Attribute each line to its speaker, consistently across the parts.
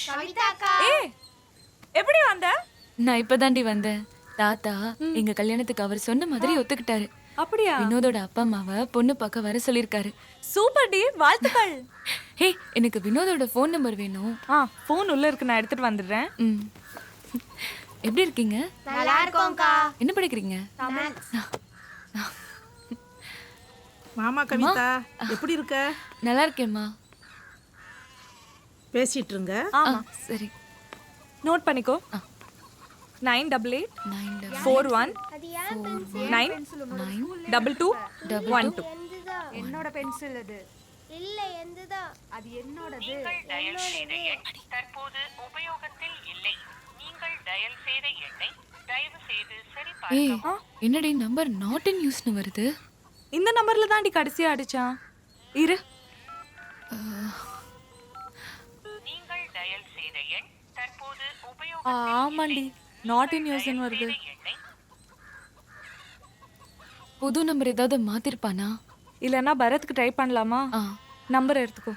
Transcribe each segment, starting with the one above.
Speaker 1: கவிதாக்கா.
Speaker 2: ஏய் எப்படி வந்த?
Speaker 3: நான் இப்பதாண்டி வந்தேன். தாத்தா எங்க கல்யாணத்துக்கு அவர் சொன்ன மாதிரி ஒத்துக்கிட்டாரு.
Speaker 2: அப்படியா?
Speaker 3: வினோதோட அப்பா அம்மாவை பொண்ணு பார்க்க வர சொல்லிருக்காரு.
Speaker 2: சூப்பர் டி, வாழ்த்துக்கள்.
Speaker 3: ஹே, எனக்கு வினோதோட ஃபோன் நம்பர் வேணும்.
Speaker 2: ஃபோன் உள்ள இருக்கு, நான் எடுத்துட்டு வந்துடுறேன்.
Speaker 3: ம். எப்படி இருக்கீங்க?
Speaker 1: நல்லா இருக்கோம்க்கா.
Speaker 3: என்ன படிக்கிறீங்க?
Speaker 1: தமிழ்.
Speaker 4: மாமா கவிதா, எப்படி இருக்க?
Speaker 3: நல்லா இருக்கேம்மா.
Speaker 4: பேசிட்டு இருங்க.
Speaker 2: ஆமா,
Speaker 3: சரி.
Speaker 2: நோட் பண்ணிக்கோ. 98841
Speaker 1: அது ஏன் பென்சில்?
Speaker 2: 92212.
Speaker 5: என்னோட பென்சில் அது.
Speaker 1: இல்ல எந்துதா.
Speaker 5: அது என்னோடது.
Speaker 6: நீங்கள் டயல் செய்த எண் தற்போது உபயோகத்தில் இல்லை. நீங்கள் டயல் செய்த எண்ணை தயவு செய்து
Speaker 3: ஏய்,
Speaker 6: சரிபார்க்கவும்.
Speaker 3: என்னடி நம்பர் நாட் இன் யூஸ்னு வருது?
Speaker 2: இந்த நம்பர்ல தான் டி கடைசியா அடிச்சான். இரு.
Speaker 6: நீங்கள் டயல் செய்த எண் தற்போது
Speaker 2: ஆமாண்டி, நாட் இன் யூஸ்னு வருது.
Speaker 6: எண்ணை
Speaker 3: புது நம்பர் ஏதாவது மாத்திருப்பானா?
Speaker 2: இல்லனா பரத்க்கு ட்ரை பண்ணலாமா? நம்பர் எடுத்துக்கோ.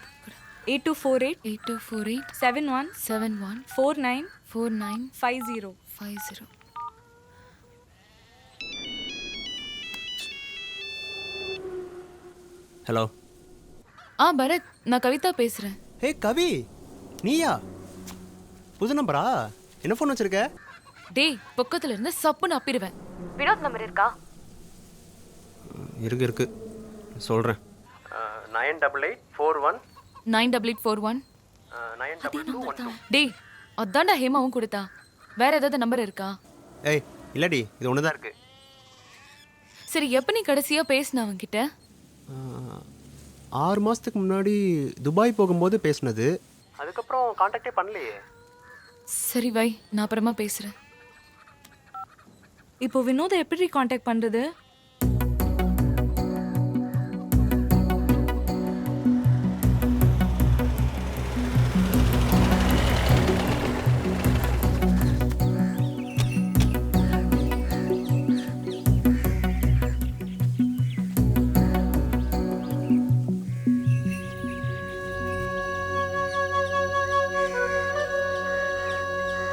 Speaker 2: 8248
Speaker 3: 8248
Speaker 2: 71
Speaker 3: 71
Speaker 2: 49
Speaker 3: 49
Speaker 2: 50.
Speaker 3: 50.
Speaker 7: ஹலோ.
Speaker 3: பரத், நான் கவிதா பேசுறேன்.
Speaker 7: ஹே கவி, நீயா? புது நம்பரா? என்ன ஃபோன் வச்சிருக்க?
Speaker 3: டேய், பக்கத்துல இருந்து சப்புன்னு அப்பிடுவேன். வினோத் நம்பர் இருக்கா?
Speaker 7: இருக்கு சொல்கிறேன். 98841
Speaker 3: 98841
Speaker 7: 92212.
Speaker 3: டேய், அதான்டா ஹேமாவும் கொடுத்தா. வேற ஏதாவது நம்பர் இருக்கா?
Speaker 7: ஏய் இல்லடி, இது ஒன்று தான் இருக்கு.
Speaker 3: சரி, எப்ப நீ கடைசியா பேசின அவன்கிட்ட?
Speaker 7: 6 மாதத்துக்கு முன்னாடி துபாய் போகும்போது பேசுனது. அதுக்கப்புறம் காண்டாக்டே பண்ணலையே.
Speaker 3: சரி வை, நான் அப்புறமா பேசுறேன்.
Speaker 2: இப்போ வினோத எப்படி காண்டாக்ட் பண்றது?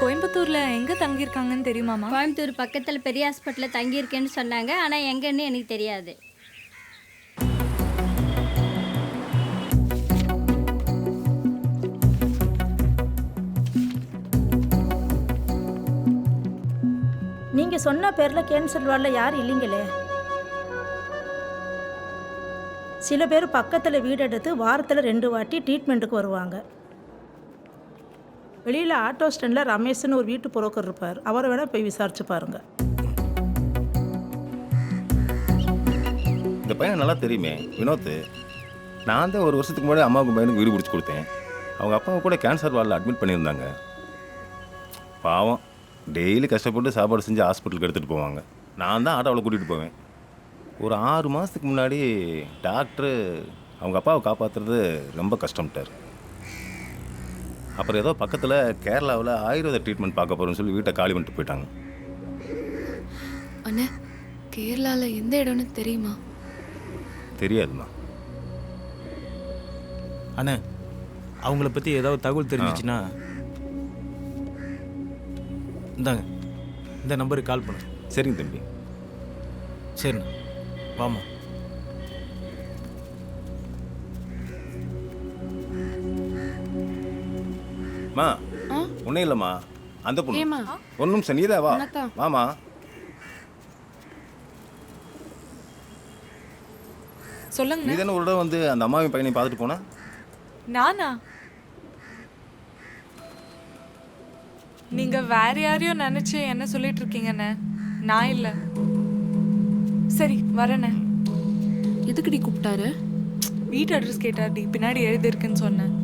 Speaker 2: கோயம்புத்தூர்ல எங்க தங்கி இருக்காங்கன்னு தெரியுமாமா?
Speaker 8: கோயம்புத்தூர் பக்கத்தில் பெரிய ஹாஸ்பிட்டலில் தங்கியிருக்கேன்னு சொன்னாங்க. ஆனால் எங்கன்னு எனக்கு தெரியாது.
Speaker 9: நீங்கள் சொன்ன பேரில் கேன்சர் வார்டில் யாரும் இல்லைங்களே. சில பேர் பக்கத்தில் வீடு எடுத்து வாரத்தில் 2 வாட்டி ட்ரீட்மெண்ட்டுக்கு வருவாங்க. வெளியில் ஆட்டோ ஸ்டாண்டில் ரமேஷ்னு ஒரு வீட்டு புரோக்கர் இருப்பார். அவரை வேணால் போய் விசாரிச்சு பாருங்கள்.
Speaker 10: இந்த பையனை நல்லா தெரியுமே, வினோத். நான் தான் ஒரு வருஷத்துக்கு முன்னாடி அம்மாவுக்கு பையனுக்கு வீடு பிடிச்சி கொடுத்தேன். அவங்க அப்பாவை கூட கேன்சர் வார்டில் அட்மிட் பண்ணியிருந்தாங்க. பாவம், டெய்லி கஷ்டப்பட்டு சாப்பாடு செஞ்சு ஹாஸ்பிட்டலுக்கு எடுத்துகிட்டு போவாங்க. நான் தான் ஆட்டோவில் கூட்டிகிட்டு போவேன். ஒரு 6 மாதத்துக்கு முன்னாடி டாக்டரு அவங்க அப்பாவை காப்பாற்றுறது ரொம்ப கஷ்டம்ட்டார். அப்புறம் ஏதோ பக்கத்தில் கேரளாவில் ஆயுர்வேத ட்ரீட்மெண்ட் பார்க்க போகிறோன்னு சொல்லி வீட்டை காலி பண்ணிட்டு போயிட்டாங்க.
Speaker 3: அண்ணே, கேரளாவில் எந்த இடம்னு தெரியுமா?
Speaker 10: தெரியாதுமா.
Speaker 11: அண்ணே, அவங்கள பற்றி ஏதாவது தகவல் தெரிஞ்சிச்சுன்னா இந்தாங்க, இந்த நம்பருக்கு கால் பண்ணு.
Speaker 10: சரிங்க தம்பி.
Speaker 11: சரிண்ணா, வாமா.
Speaker 10: மா, ஒன்றும் இல்லைம்மா, அந்த பொண்ணு. ஒரு நிமிஷம், நீதான் வா. வாமா.
Speaker 2: சொல்லுங்க.
Speaker 10: நீ தானே ஒரு இடம் வந்து அந்த அம்மாவின் பையனை பார்த்துட்டு போன?
Speaker 2: நானா? நீங்க வேற யாரையோ நினைச்சு என்ன சொல்லிட்டு இருக்கீங்கண்ணே. நான் இல்ல. சரி வரேண்ணே.
Speaker 3: எதுக்குடி கூப்பிட்டாரு?
Speaker 2: வீட்டு அட்ரஸ் கேட்டார்டி, பின்னாடி எழுதிருக்குன்னு சொன்னேன்.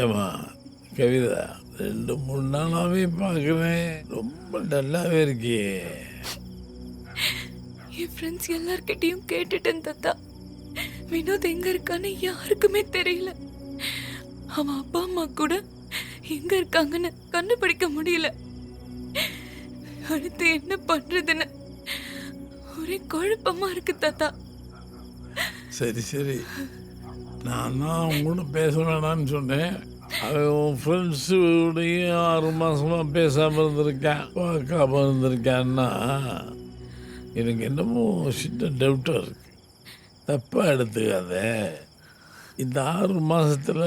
Speaker 12: ஏமா கவிதா, 2-3 நாளாவே பார்க்குறேன், ரொம்ப டல்லாகவே இருக்கியே.
Speaker 3: என் ஃப்ரெண்ட்ஸ் எல்லார்கிட்டயும் கேட்டுட்டேன் தாத்தா. வினோத் எங்க இருக்கான்னு யாருக்குமே தெரியல. அவன் அப்பா அம்மா கூட எங்க இருக்காங்கன்னு கண்டுபிடிக்க முடியல. அடுத்து என்ன பண்றதுன்னு ஒரே குழப்பமா இருக்கு தாத்தா.
Speaker 12: சரி சரி, நான் தான் உங்களோட பேச வேணான்னு சொன்னேன். அவன் ஃப்ரெண்ட்ஸுடையும் 6 மாதமாக பேசாமல் இருந்திருக்கேன், பார்க்காம இருந்திருக்கான்னா எனக்கு என்னமோ சின்ன டவுட்டாக இருக்கு. தப்பாக எடுத்துக்காத. இந்த 6 மாதத்தில்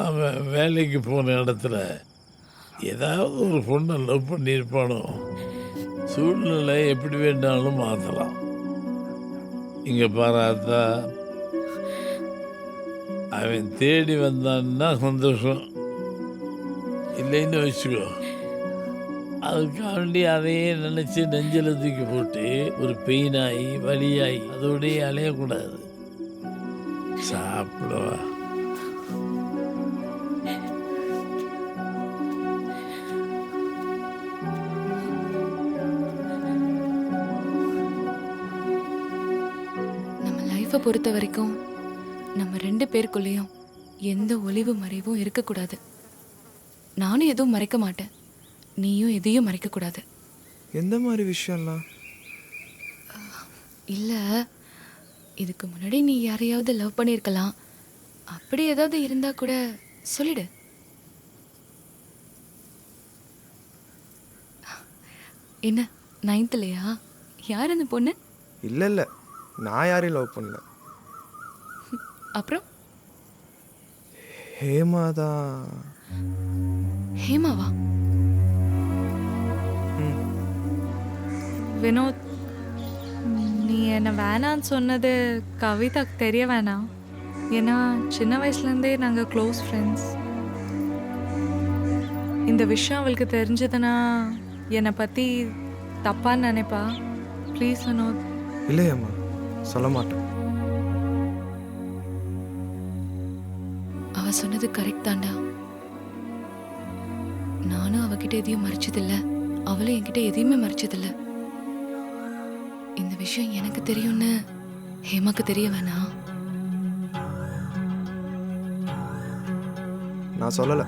Speaker 12: அவன் வேலைக்கு போன இடத்துல ஏதாவது ஒரு பொண்ணை லவ் பண்ணியிருப்பானோ. சூழ்நிலை எப்படி வேணாலும் மாற்றலாம். இங்கே பாராத்தா அவன் தேடி வந்தான்னா சந்தோஷம், இல்லைன்னு வச்சுக்கோ. அதுக்காண்டி அதையே நினச்சி நெஞ்சில் தூக்கி போட்டு ஒரு பெயினாகி வலியாகி அதோடையே அலையக்கூடாது. சாப்பிடவா?
Speaker 3: நம்ம லைஃப்பை பொறுத்த வரைக்கும் நம்ம 2 பேருக்குள்ளேயும் எந்த ஒளிவு மறைவும் இருக்கக்கூடாது. நானும் எதுவும் மறைக்க மாட்டேன், நீயும் எதையும் மறைக்கக்கூடாது.
Speaker 7: எந்த மாதிரி விஷயம்லாம்?
Speaker 3: இல்லை, இதுக்கு முன்னாடி நீ யாரையாவது லவ் பண்ணியிருக்கலாம். அப்படி ஏதாவது இருந்தா கூட சொல்லிடு. என்ன 9thலையா? யார் அந்த பொண்ணு?
Speaker 7: இல்லை இல்லை, நான் யாரையும் லவ் பண்ணல.
Speaker 3: அப்புறம்
Speaker 7: ஹேமா தான்.
Speaker 3: ஹேமாவா?
Speaker 2: வினோத், நீ என்னை வேணான்னு சொன்னது கவிதாக்கு தெரிய வேணாம். ஏன்னா சின்ன வயசுலேருந்தே நாங்கள் க்ளோஸ் ஃப்ரெண்ட்ஸ். இந்த விஷயம் அவளுக்கு தெரிஞ்சதுன்னா என்னை பற்றி தப்பான்னு நினைப்பா. ப்ளீஸ் வினோத்.
Speaker 7: இல்லை ஹேமா, சொல்ல மாட்டேன்.
Speaker 3: அவ சொன்னது கரெக்ட் தாண்டா. நானும் அவகிட்ட எதையும் மறைச்சதில்லை, அவளும் என்கிட்ட எதையுமே மறைச்சதில்லை. இந்த விஷயம் எனக்கு தெரியும்னு ஹேமாக்கு தெரிய வேணாம்.
Speaker 7: நான் சொல்லலை.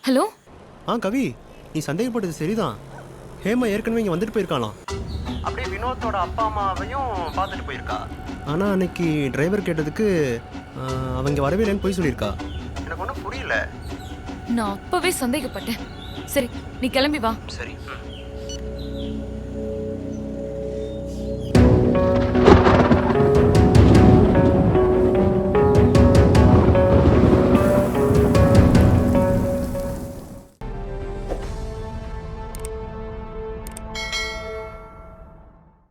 Speaker 3: ஹலோ.
Speaker 7: கவி, நீ சந்தேகப்பட்டது சரிதான். ஹேமா ஏற்கனவே இங்கே வந்துட்டு போயிருக்காளாம். அப்படியே வினோத்தோட அப்பா அம்மாவையும் பார்த்துட்டு போயிருக்கா. ஆனால் அன்னைக்கு டிரைவர் கேட்டதுக்கு அவங்க வரவே இல்லைன்னு போய் சொல்லியிருக்கா. எனக்கு ஒன்றும் புரியல.
Speaker 3: நான் அப்பவே சந்தேகப்பட்டேன். சரி, நீ கிளம்பி வா.
Speaker 7: சரி.